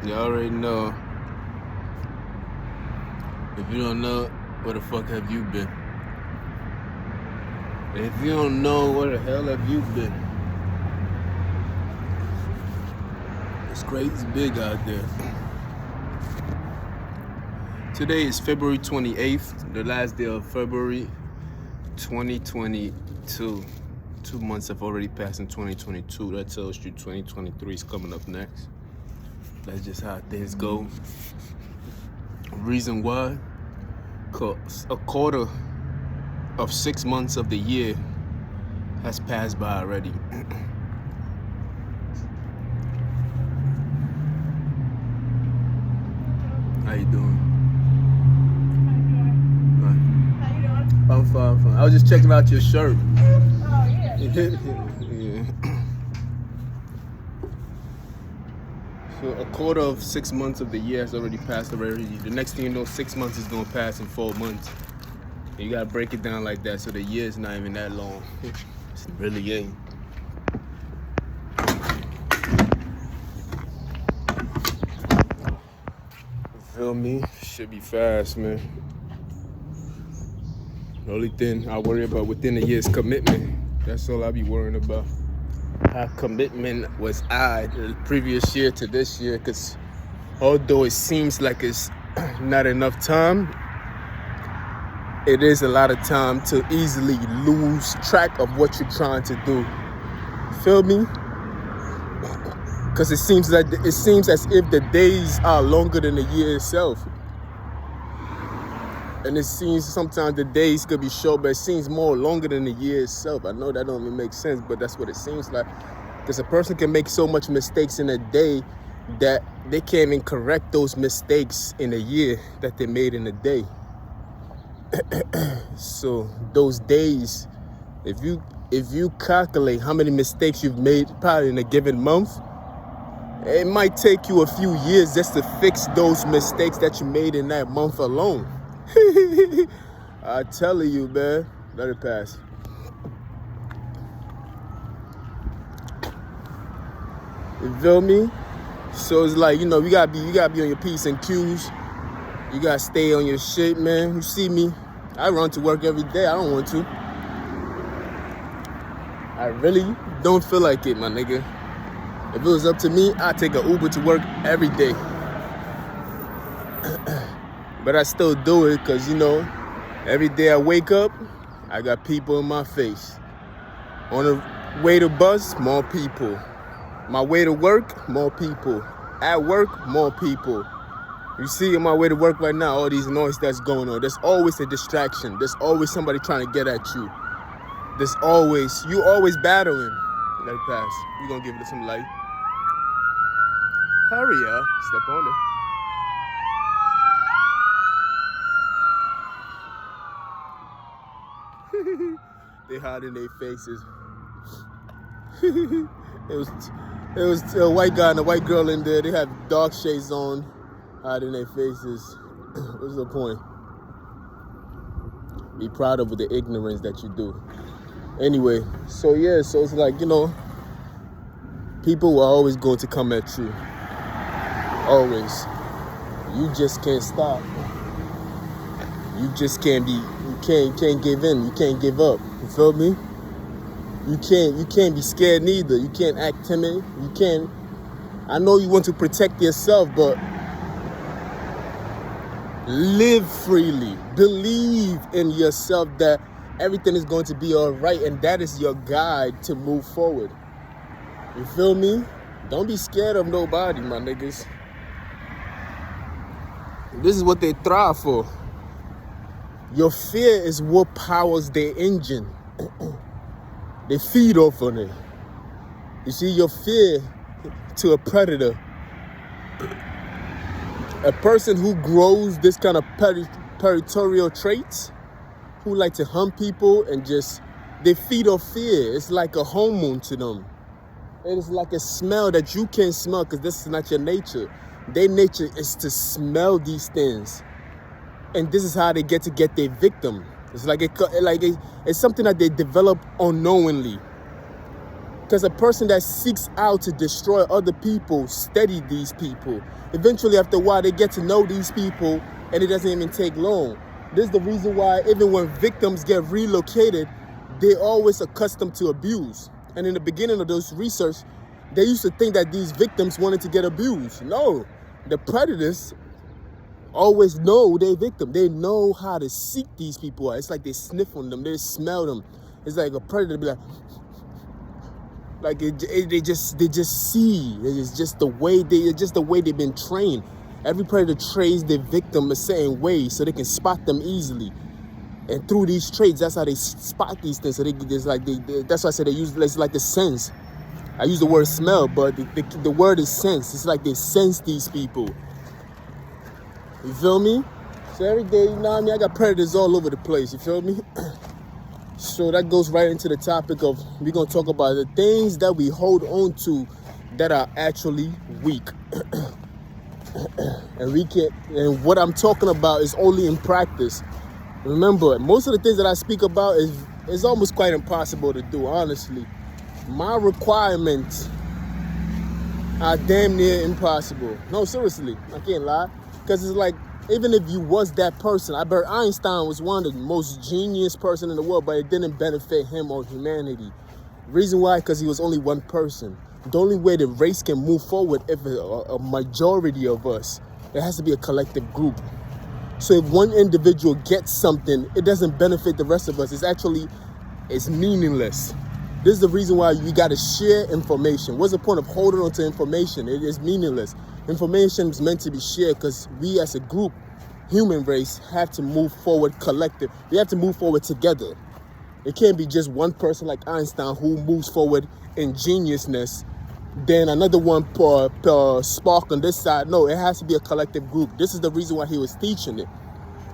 You already know. If you don't know, where the fuck have you been? If you don't know, where the hell have you been? It's crazy big out there. Today is February 28th, the last day of February 2022. 2 months have already passed in 2022. That tells you 2023 is coming up next. That's just how things go. Reason why? Because a quarter of 6 months of the year has passed by already. How you doing? How you doing? I'm fine. I was just checking out your shirt. Oh, yeah. Yeah. So a quarter of 6 months of the year has already passed already. The next thing you know, 6 months is gonna pass in 4 months. And you gotta break it down like that, so the year is not even that long. It really ain't. You feel me? Should be fast, man. The only thing I worry about within the year is commitment. That's all I be worrying about. How commitment was the previous year to this year, because although it seems like it's not enough time, it is a lot of time to easily lose track of what you're trying to do. Feel me? Because it seems as if the days are longer than the year itself. And it seems sometimes the days could be short, but it seems more longer than the year itself. I know that don't even make sense, but that's what it seems like. Because a person can make so much mistakes in a day that they can't even correct those mistakes in a year that they made in a day. So those days, if you calculate how many mistakes you've made probably in a given month, it might take you a few years just to fix those mistakes that you made in that month alone. I tell you, man. Let it pass. You feel me? So it's like, you gotta be on your P's and Q's. You gotta stay on your shit, man. You see me? I run to work every day. I don't want to. I really don't feel like it, my nigga. If it was up to me, I'd take an Uber to work every day. But I still do it because, every day I wake up, I got people in my face. On the way to bus, more people. My way to work, more people. At work, more people. You see, on my way to work right now, all these noise that's going on. There's always a distraction. There's always somebody trying to get at you. You always battling. Let it pass. We're going to give it some light. Hurry up. Step on it. They hiding their faces. It was a white guy and a white girl in there. They have dark shades on, hiding their faces. What's the point? Be proud of the ignorance that you do. Anyway, so it's like, people are always going to come at you. Always. You just can't stop. You just can't give in. You can't give up. You feel me? You can't be scared neither. You can't act timid. I know you want to protect yourself, but live freely. Believe in yourself that everything is going to be all right, and that is your guide to move forward. You feel me? Don't be scared of nobody, my niggas. This is what they thrive for. Your fear is what powers their engine. They feed off on it. You see, your fear to a predator, a person who grows this kind of territorial traits, who like to hunt people and they feed off fear. It's like a hormone to them. It is like a smell that you can't smell because this is not your nature. Their nature is to smell these things. And this is how they get their victim. It's like it's something that they develop unknowingly. Because a person that seeks out to destroy other people study these people. Eventually, after a while, they get to know these people, and it doesn't even take long. This is the reason why even when victims get relocated, they're always accustomed to abuse. And in the beginning of those research, they used to think that these victims wanted to get abused. No, the predators always know their victim. They know how to seek these people out. It's like they sniff on them, they smell them. It's like a predator be like they just see. It's just the way they've been trained. Every predator trains their victim a certain way so they can spot them easily. And through these traits, that's how they spot these things. So that's why I said they use it's like the sense. I use the word smell, but the word is sense. It's like they sense these people. You feel me? So every day, you know what I mean? I got predators all over the place. You feel me? So that goes right into the topic of, we're going to talk about the things that we hold on to that are actually weak. And what I'm talking about is only in practice. Remember, most of the things that I speak about is almost quite impossible to do, honestly. My requirements are damn near impossible. No, seriously, I can't lie. Because it's like, even if you was that person, Albert Einstein was one of the most genius person in the world, but it didn't benefit him or humanity. Reason why? Because he was only one person. The only way the race can move forward if a majority of us, it has to be a collective group. So if one individual gets something, it doesn't benefit the rest of us. It's meaningless. This is the reason why we got to share information. What's the point of holding on to information? It is meaningless. Information is meant to be shared because we as a group, human race, have to move forward collective. We have to move forward together. It can't be just one person like Einstein who moves forward in geniusness, then another one per spark on this side. No, it has to be a collective group. This is the reason why he was teaching it.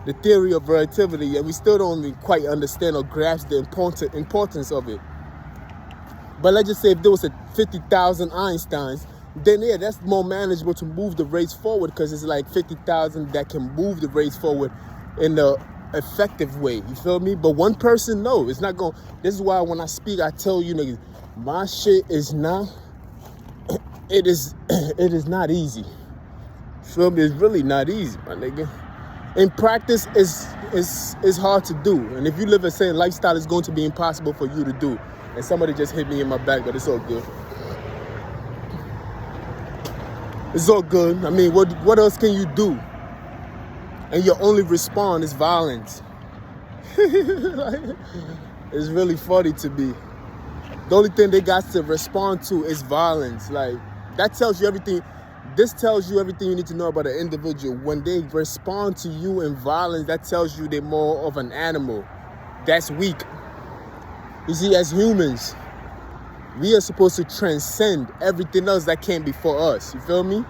The theory of relativity, and we still don't quite understand or grasp the importance of it. But let's just say if there was 50,000 Einsteins, then yeah, that's more manageable to move the race forward because it's like 50,000 that can move the race forward in the effective way. You feel me? But one person, no, it's not going. This is why when I speak, I tell you niggas, my shit is not. It is not easy. You feel me? It's really not easy, my nigga. In practice, it's hard to do, and if you live a certain lifestyle, it's going to be impossible for you to do. And somebody just hit me in my back, but it's all good. It's all good. I mean, what else can you do? And your only response is violence. It's really funny to me. The only thing they got to respond to is violence. Like, that tells you everything. This tells you everything you need to know about an individual. When they respond to you in violence, that tells you they're more of an animal. That's weak. You see, as humans, we are supposed to transcend everything else that came before us. You feel me?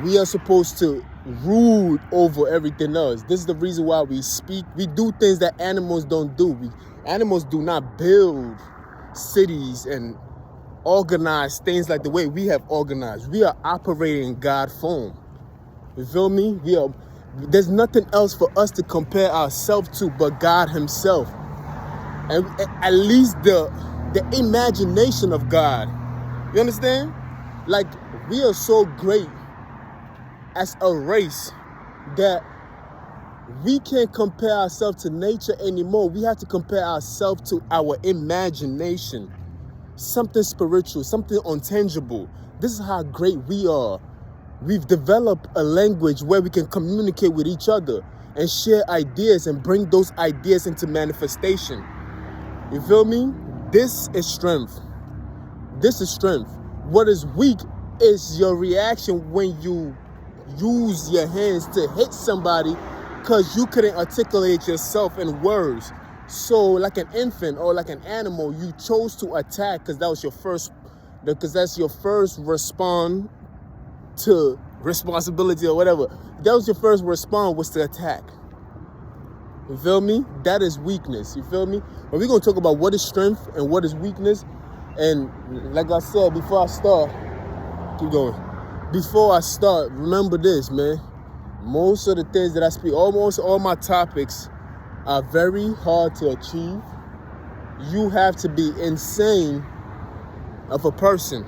We are supposed to rule over everything else. This is the reason why we speak. We do things that animals don't do. Animals do not build cities and organize things like the way we have organized. We are operating in God form. You feel me? There's nothing else for us to compare ourselves to but God himself. And at least the imagination of God. You understand? Like, we are so great as a race that we can't compare ourselves to nature anymore. We have to compare ourselves to our imagination. Something spiritual, something intangible. This is how great we are. We've developed a language where we can communicate with each other and share ideas and bring those ideas into manifestation. You feel me? This is strength. This is strength. What is weak is your reaction when you use your hands to hit somebody because you couldn't articulate yourself in words. So like an infant or like an animal, you chose to attack because that's your first response to responsibility or whatever. That was your first response, was to attack. You feel me? That is weakness. You feel me? But we're going to talk about what is strength and what is weakness. And like I said, before I start, keep going. Before I start, remember this, man. Most of the things that I speak, almost all my topics are very hard to achieve. You have to be insane of a person.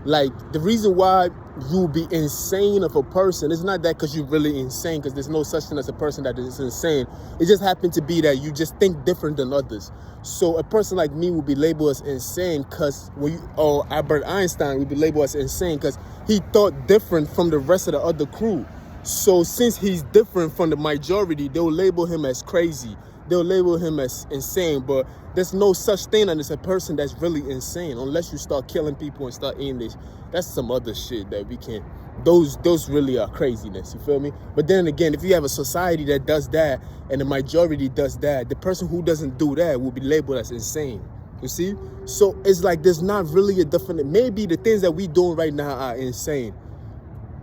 Like, the reason why you be insane of a person, it's not that because you're really insane, because there's no such thing as a person that is insane. It just happened to be that you just think different than others. So a person like me will be labeled as insane because or Albert Einstein will be labeled as insane because he thought different from the rest of the other crew. So since he's different from the majority, they'll label him as crazy. They'll label him as insane, but there's no such thing as a person that's really insane unless you start killing people and start eating this. That's some other shit that we can't. Those really are craziness, you feel me? But then again, if you have a society that does that and the majority does that, the person who doesn't do that will be labeled as insane. You see? So it's like there's not really a definite, maybe the things that we doing right now are insane.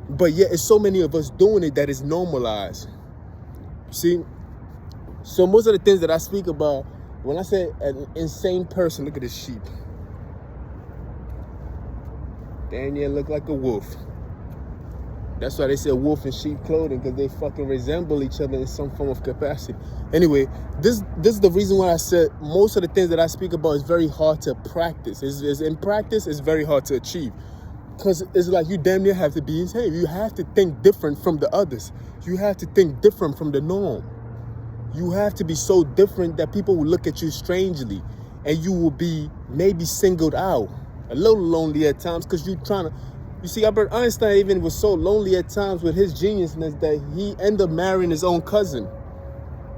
But yet it's so many of us doing it that is normalized. See? So most of the things that I speak about, when I say an insane person, look at this sheep. Daniel look like a wolf. That's why they say wolf in sheep clothing, because they fucking resemble each other in some form of capacity. Anyway, this is the reason why I said most of the things that I speak about is very hard to practice. In practice, it's very hard to achieve. Because it's like you damn near have to be insane. You have to think different from the others. You have to think different from the norm. You have to be so different that people will look at you strangely and you will be maybe singled out. A little lonely at times because you're trying to... You see, Albert Einstein even was so lonely at times with his geniusness that he ended up marrying his own cousin.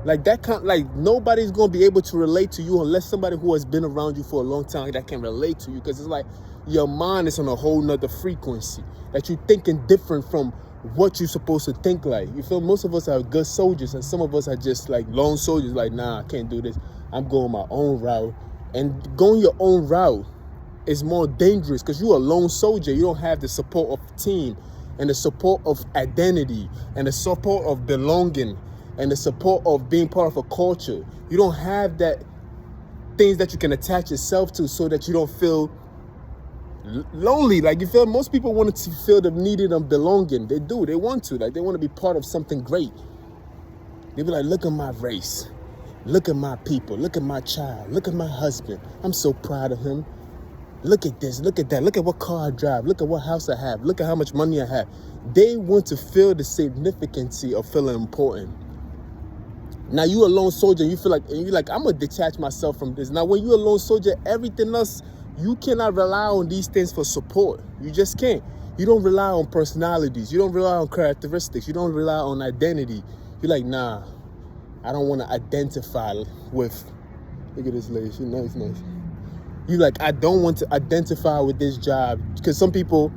Like that kind, like nobody's going to be able to relate to you unless somebody who has been around you for a long time that can relate to you, because it's like your mind is on a whole nother frequency that you're thinking different from what you're supposed to think like. You feel most of us are good soldiers and some of us are just like lone soldiers, like, nah, I can't do this. I'm going my own route. And going your own route is more dangerous because you're a lone soldier. You don't have the support of team and the support of identity and the support of belonging and the support of being part of a culture. You don't have that things that you can attach yourself to so that you don't feel lonely. Like, you feel most people want to feel the needed of belonging. They do. They want to. Like, they want to be part of something great. They be like, look at my race. Look at my people. Look at my child. Look at my husband. I'm so proud of him. Look at this. Look at that. Look at what car I drive. Look at what house I have. Look at how much money I have. They want to feel the significance of feeling important. Now, you a lone soldier. You feel like, and you're like, I'm going to detach myself from this. Now, when you're a lone soldier, everything else, you cannot rely on these things for support. You just can't. You don't rely on personalities. You don't rely on characteristics. You don't rely on identity. You're like, nah, I don't want to identify with, look at this lady. She's nice. You like, I don't want to identify with this job. Because some people,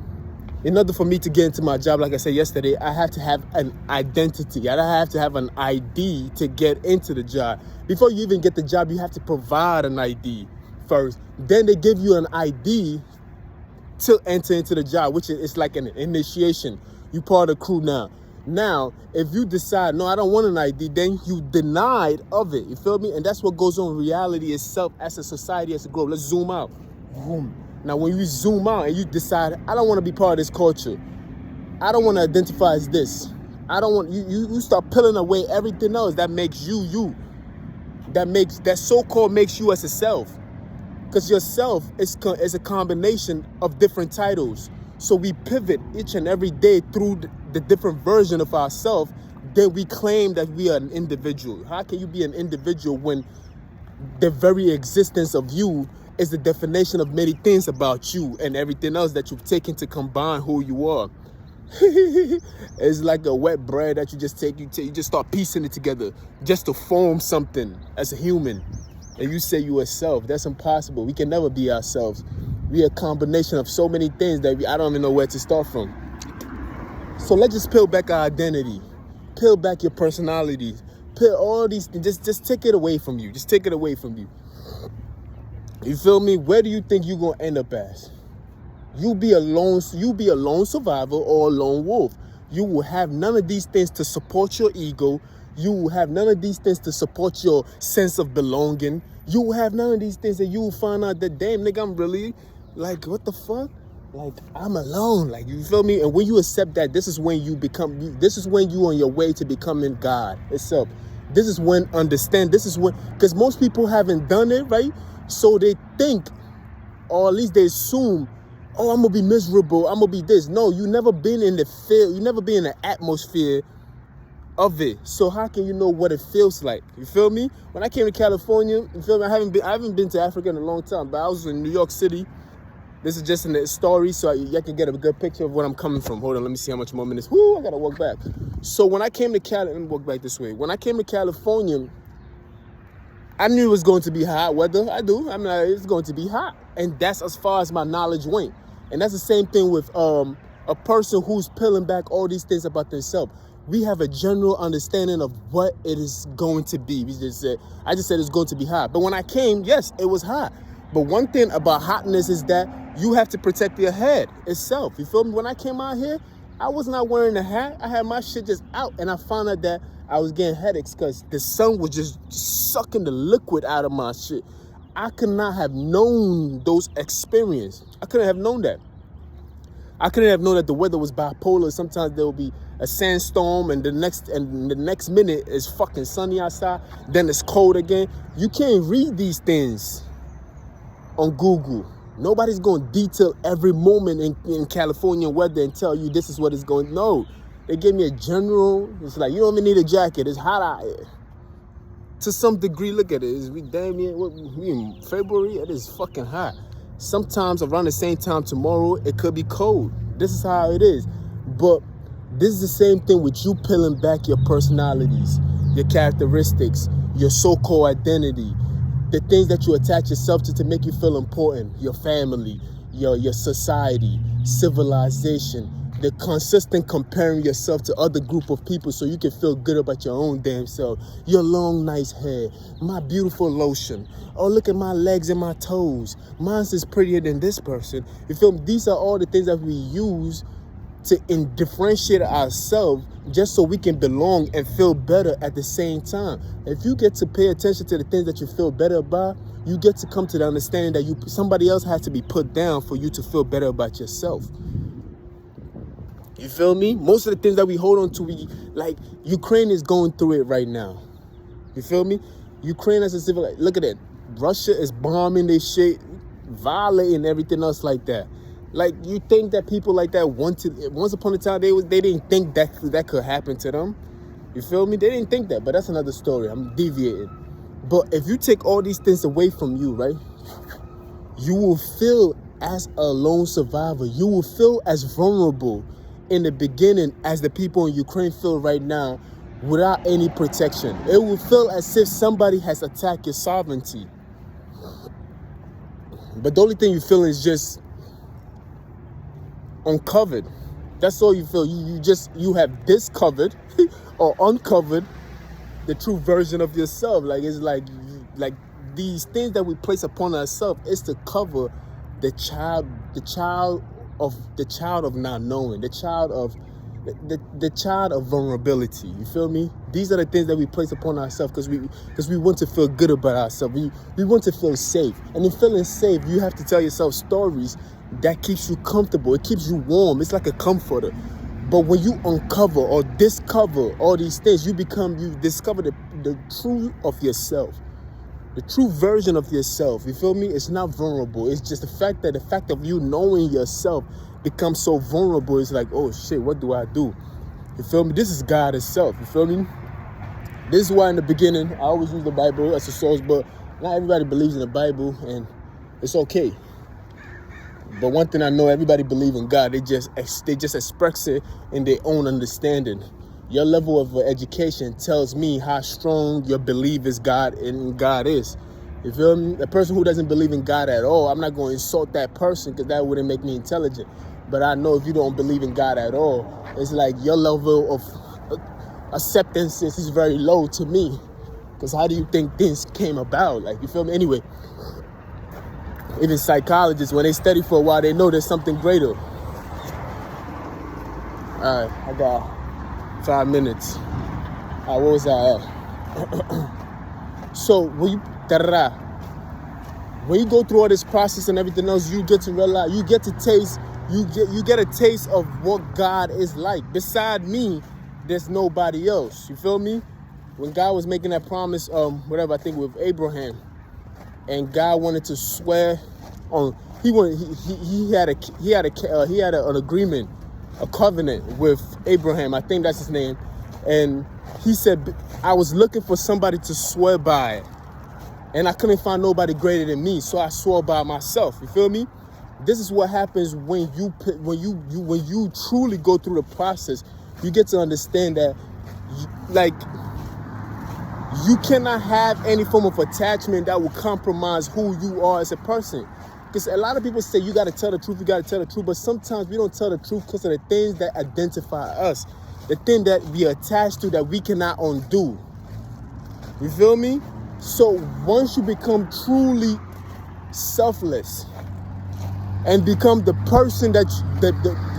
in order for me to get into my job, like I said yesterday, I have to have an identity. I have to have an ID to get into the job. Before you even get the job, you have to provide an ID first. Then they give you an ID to enter into the job, which is like an initiation. You part of the crew now. Now, if you decide, no, I don't want an ID, then you denied of it. You feel me? And that's what goes on in reality itself as a society, as a group. Let's zoom out. Boom. Now, when you zoom out and you decide, I don't want to be part of this culture. I don't want to identify as this. I don't want, you start peeling away everything else that makes you. That so-called makes you as a self. Because yourself is a combination of different titles. So we pivot each and every day through the different version of ourselves. Then we claim that we are an individual. How can you be an individual when the very existence of you is the definition of many things about you and everything else that you've taken to combine who you are? It's like a wet bread that you just take. You just start piecing it together just to form something as a human. And you say you are self. That's impossible. We can never be ourselves. We are a combination of so many things that I don't even know where to start from. So let's just peel back our identity. Peel back your personalities. Peel all these things. Just take it away from you. Just take it away from you. You feel me? Where do you think you're going to end up as? You be a lone survivor or a lone wolf. You will have none of these things to support your ego. You will have none of these things to support your sense of belonging. You will have none of these things that you will find out that, damn, nigga, I'm really, like, what the fuck? Like, I'm alone. Like, you feel me? And when you accept that, this is when you on your way to becoming God itself. This is when because most people haven't done it, right? So they think or at least they assume, oh, I'm gonna be miserable, I'm gonna be this. No, you never been in the field, you never been in the atmosphere of it. So how can you know what it feels like? You feel me? When I came to California, you feel me? I haven't been to Africa in a long time, but I was in New York City. This is just in the story, so you can get a good picture of where I'm coming from. Hold on, let me see how much more minutes. Woo, I gotta walk back. So when I came to Cali, let me walk back this way. When I came to California, I knew it was going to be hot weather. I mean, it's going to be hot. And that's as far as my knowledge went. And that's the same thing with a person who's peeling back all these things about themselves. We have a general understanding of what it is going to be. I just said it's going to be hot. But when I came, yes, it was hot. But one thing about hotness is that you have to protect your head itself. You feel me? When I came out here, I was not wearing a hat. I had my shit just out. And I found out that I was getting headaches because the sun was just sucking the liquid out of my shit. I could not have known those experiences. I couldn't have known that. I couldn't have known that the weather was bipolar. Sometimes there will be a sandstorm and the next minute is fucking sunny outside. Then it's cold again. You can't read these things on Google. Nobody's going to detail every moment in California weather and tell you this is what it's going. No, they gave me a general. It's like, you don't even need a jacket. It's hot out here. To some degree, look at it. We in February. It is fucking hot. Sometimes around the same time tomorrow, it could be cold. This is how it is. But this is the same thing with you peeling back your personalities, your characteristics, your so-called identity, the things that you attach yourself to make you feel important, your family, your society, civilization, the consistent comparing yourself to other group of people so you can feel good about your own damn self. Your long, nice hair, my beautiful lotion. Oh, look at my legs and my toes. Mine's is prettier than this person. You feel me? These are all the things that we use to differentiate ourselves just so we can belong and feel better at the same time. If you get to pay attention to the things that you feel better about, you get to come to the understanding that somebody else has to be put down for you to feel better about yourself. You feel me? Most of the things that we hold on to, like Ukraine is going through it right now. You feel me? Ukraine as a civil, look at it. Russia is bombing their shit, violating everything else like that. Like, you think that people like that once upon a time, they didn't think that could happen to them. You feel me? They didn't think that, but that's another story. I'm deviating. But if you take all these things away from you, right, you will feel as a lone survivor. You will feel as vulnerable in the beginning as the people in Ukraine feel right now without any protection. It will feel as if somebody has attacked your sovereignty. But the only thing you feel is just uncovered. That's all you feel. You have discovered or uncovered the true version of yourself. Like, it's like these things that we place upon ourselves is to cover the child of not knowing, the child of vulnerability. You feel me? These are the things that we place upon ourselves because we want to feel good about ourselves. We want to feel safe. And in feeling safe, you have to tell yourself stories that keeps you comfortable. It keeps you warm. It's like a comforter. But when you uncover or discover all these things, you discover the truth of yourself. The true version of yourself. You feel me? It's not vulnerable. It's just the fact of you knowing yourself becomes so vulnerable. It's like, oh shit, what do I do? You feel me? This is God itself. You feel me? This is why in the beginning, I always use the Bible as a source, but not everybody believes in the Bible, and it's okay. But one thing I know, everybody believes in God. They just express it in their own understanding. Your level of education tells me how strong your belief is God is. You feel me? A person who doesn't believe in God at all, I'm not going to insult that person because that wouldn't make me intelligent. But I know if you don't believe in God at all, it's like your level of acceptance is very low to me. Because how do you think things came about? Like, you feel me? Anyway, even psychologists, when they study for a while, they know there's something greater. All right, I got 5 minutes. What was I at? So when you go through all this process and everything else, you get to realize, you get a taste of what God is like. Beside me, there's nobody else. You feel me? When God was making that promise, I think with Abraham, and God wanted to swear on, he had an agreement, a covenant with Abraham. I think that's his name. And he said, I was looking for somebody to swear by it, and I couldn't find nobody greater than me, so I swore by myself. You feel me? This is what happens when you truly go through the process. You get to understand that, you cannot have any form of attachment that will compromise who you are as a person. Because a lot of people say you got to tell the truth, but sometimes we don't tell the truth because of the things that identify us, the thing that we attach to that we cannot undo. You feel me? So once you become truly selfless and become the person that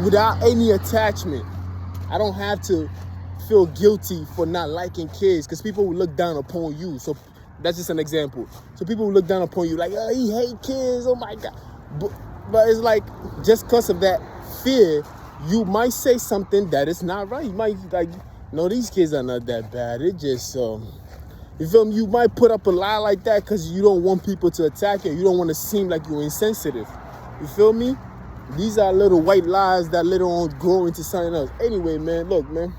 without any attachment, I don't have to feel guilty for not liking kids, because people will look down upon you. So that's just an example. So people will look down upon you like, oh, he hate kids, oh my God. But it's like, just because of that fear, you might say something that is not right. You might like, no, these kids are not that bad. It just, you feel me? You might put up a lie like that because you don't want people to attack you. You don't want to seem like you're insensitive. You feel me? These are little white lies that later on grow into something else. Anyway, man, look, man.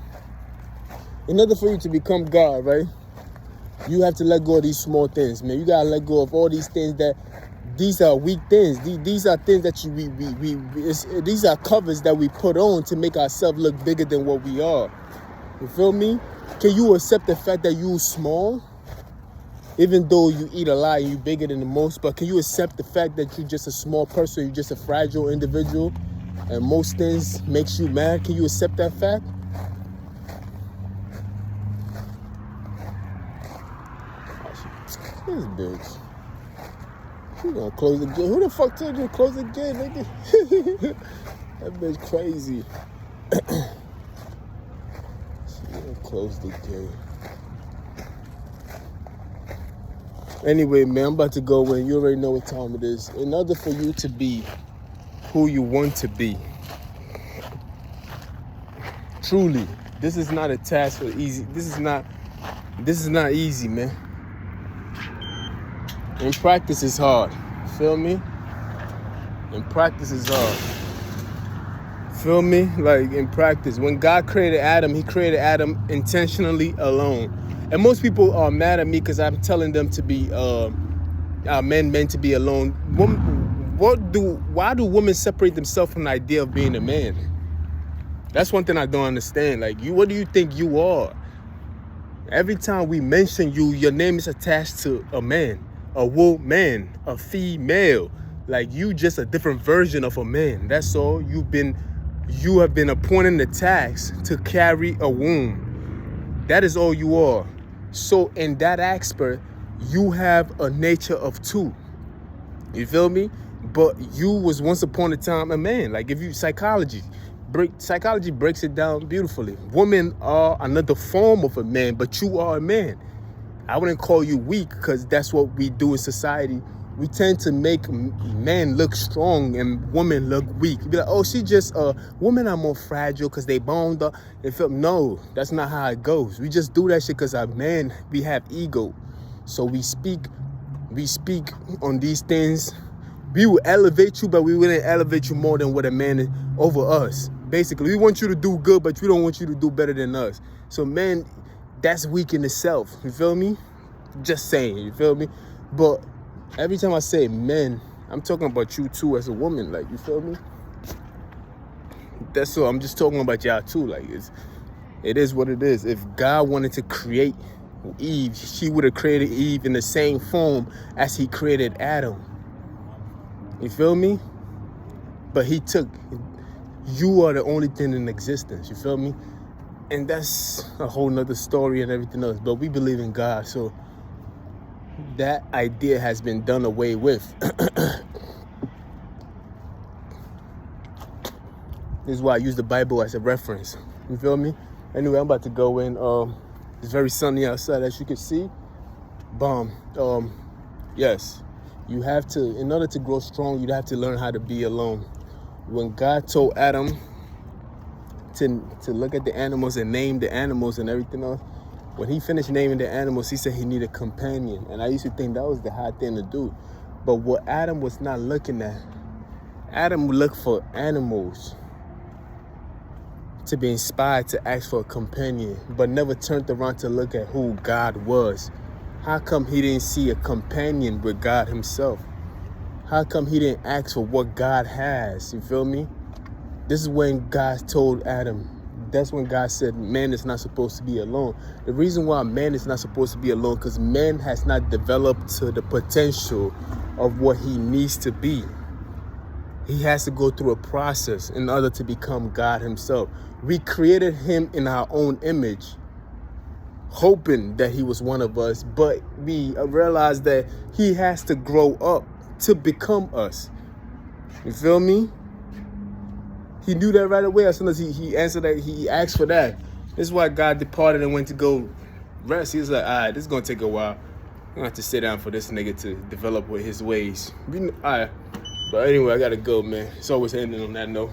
In order for you to become God, right, you have to let go of these small things, man. You gotta let go of all these things these are weak things. These are things that these are covers that we put on to make ourselves look bigger than what we are. You feel me? Can you accept the fact that you're small? Even though you eat a lot and you're bigger than the most, but can you accept the fact that you're just a small person, you're just a fragile individual, and most things makes you mad? Can you accept that fact? This bitch. She gonna close the gate. Who the fuck told you to close the gate, nigga? That bitch crazy. She gonna close the gate. Anyway, man, I'm about to go in. You already know what time it is. In order for you to be who you want to be, truly, this is not a task for easy. This is not easy, man. In practice, it's hard. Feel me? In practice, it's hard. Feel me? Like, in practice. When God created Adam, he created Adam intentionally alone. And most people are mad at me because I'm telling them to be, men meant to be alone. Why do women separate themselves from the idea of being a man? That's one thing I don't understand. Like, what do you think you are? Every time we mention you, your name is attached to a man. A woman, a female. Like, you just a different version of a man. That's all. You have been appointed the task to carry a womb. That is all you are. So in that aspect, you have a nature of two. You feel me? But you was once upon a time a man. Like, if you psychology breaks it down beautifully. Women are another form of a man, but you are a man. I wouldn't call you weak because that's what we do in society. We tend to make men look strong and women look weak. Be like, oh, she just, women are more fragile because they boned up. No, that's not how it goes. We just do that shit because our men, we have ego. So we speak on these things. We will elevate you, but we wouldn't elevate you more than what a man is over us. Basically, we want you to do good, but we don't want you to do better than us. So men, that's weak in itself. You feel me? Just saying, you feel me? But every time I say men, I'm talking about you too as a woman. Like, you feel me? That's all. I'm just talking about y'all too. Like, it is what it is. If God wanted to create Eve, he would have created Eve in the same form as he created Adam. You feel me? But you are the only thing in existence. You feel me? And that's a whole nother story and everything else. But we believe in God, so that idea has been done away with. This is why I use the Bible as a reference. You feel me? Anyway, I'm about to go in. It's very sunny outside, as you can see. Yes, you have to, in order to grow strong, you have to learn how to be alone. When God told Adam to look at the animals and name the animals and everything else, when he finished naming the animals, he said he needed a companion. And I used to think that was the hard thing to do. But what Adam was not looking at Adam looked for animals to be inspired to ask for a companion, but never turned around to look at who God was. How come he didn't see a companion with God himself? How come he didn't ask for what God has? You feel me? This is when God told Adam, that's when God said man is not supposed to be alone. The reason why man is not supposed to be alone, because man has not developed to the potential of what he needs to be. He has to go through a process in order to become God himself. We created him in our own image, hoping that he was one of us, but we realized that he has to grow up to become us. You feel me? He knew that right away. As soon as he answered that, he asked for that. This is why God departed and went to go rest. He was like, all right, this is going to take a while. I'm going to have to sit down for this nigga to develop with his ways. All right. But anyway, I got to go, man. It's always ending on that note.